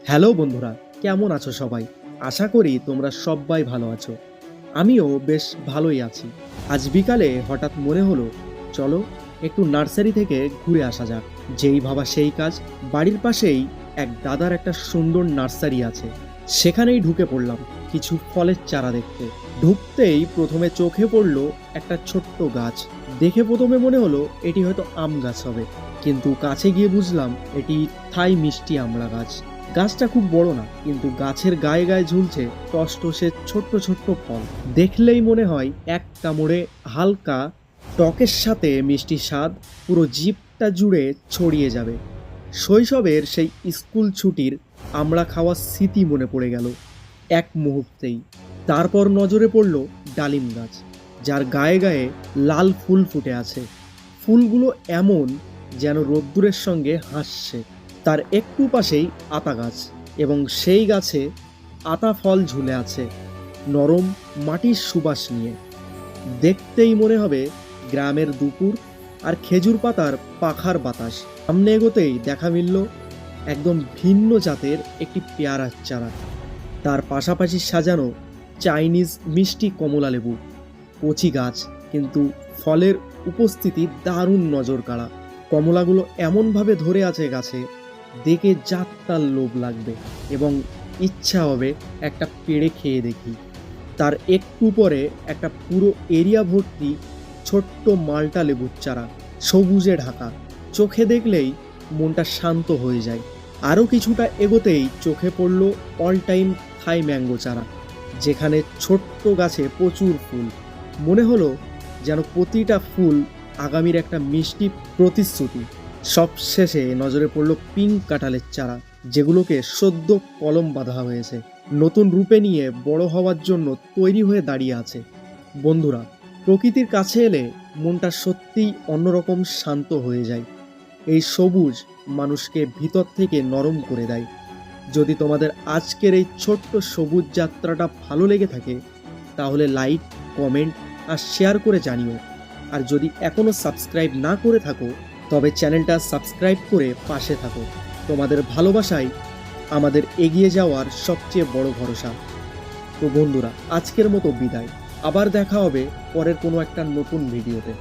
Hello বন্ধুরা, কেমন আছো সবাই? আশা করি তোমরা সবাই ভালো আছো। আমিও বেশ ভালোই আছি। আজ বিকালে হঠাৎ মনে হলো, চলো একটু নার্সারি থেকে ঘুরে আসা যাক। যেই ভাবা সেই কাজ। বাড়ির পাশেই এক দাদার একটা সুন্দর নার্সারি আছে, সেখানেই ঢুকে পড়লাম কিছু ফলের চারা দেখতে। ঢুকতেই প্রথমে চোখে পড়লো একটা ছোট্ট গাছ। দেখে প্রথমে মনে হলো এটি হয়তো আম গাছ হবে, কিন্তু কাছে গিয়ে বুঝলাম এটি থাই মিষ্টি আমড়া গাছ। গাছটা খুব বড় না, কিন্তু গাছের গায়ে গায়ে ঝুলছে টসটসে ছোট্ট ছোট্ট ফল। দেখলেই মনে হয় এক কামড়ে হালকা টকের সাথে মিষ্টি স্বাদ পুরো জিভটা জুড়ে ছড়িয়ে যাবে। শৈশবের সেই স্কুল ছুটির আমড়া খাওয়ার স্মৃতি মনে পড়ে গেল এক মুহূর্তেই। তারপর নজরে পড়ল ডালিম গাছ, যার গায়ে গায়ে লাল ফুল ফুটে আছে। ফুলগুলো এমন যেন রোদ্দুরের সঙ্গে হাসছে। তার একটু পাশেই আতা গাছ, এবং সেই গাছে আতা ফল ঝুলে আছে নরম মাটির সুবাস নিয়ে। দেখতেই মনে হবে গ্রামের দুপুর আর খেজুর পাতার পাখার বাতাস। সামনে এগোতেই দেখা মিলল একদম ভিন্ন জাতের একটি পেয়ারার চারা। তার পাশাপাশি সাজানো চাইনিজ মিষ্টি কমলা লেবু। কচি গাছ, কিন্তু ফলের উপস্থিতি দারুণ নজর কাড়া। কমলাগুলো এমনভাবে ধরে আছে গাছে, দেখে যাত্রার লোভ লাগবে এবং ইচ্ছা হবে একটা পেড়ে খেয়ে দেখি। তার একটু পরে একটা পুরো এরিয়া ভর্তি ছোট্ট মাল্টা লেবুর চারা, সবুজে ঢাকা। চোখে দেখলেই মনটা শান্ত হয়ে যায়। আরও কিছুটা এগোতেই চোখে পড়ল অল টাইম থাই ম্যাঙ্গো চারা, যেখানে ছোট্ট গাছে প্রচুর ফুল। মনে হলো যেন প্রতিটা ফুল আগামীর একটা মিষ্টি প্রতিশ্রুতি। সবশেষে নজরে পড়ল পিঙ্ক কাঁঠালের চারা, যেগুলোকে সদ্য কলম বাঁধা হয়েছে, নতুন রূপে নিয়ে বড় হওয়ার জন্য তৈরি হয়ে দাঁড়িয়ে আছে। বন্ধুরা, প্রকৃতির কাছে এলে মনটা সত্যিই অন্যরকম শান্ত হয়ে যায়। এই সবুজ মানুষকে ভিতর থেকে নরম করে দেয়। যদি তোমাদের আজকের এই ছোট্ট সবুজ যাত্রাটা ভালো লেগে থাকে, তাহলে লাইক, কমেন্ট আর শেয়ার করে জানিও। আর যদি এখনও সাবস্ক্রাইব না করে থাকো, তবে চ্যানেলটা সাবস্ক্রাইব করে পাশে থাকো। তোমাদের ভালোবাসাই আমাদের এগিয়ে যাওয়ার সবচেয়ে বড় ভরসা। তো বন্ধুরা, আজকের মতো বিদায়। আবার দেখা হবে পরের কোনো একটা নতুন ভিডিওতে।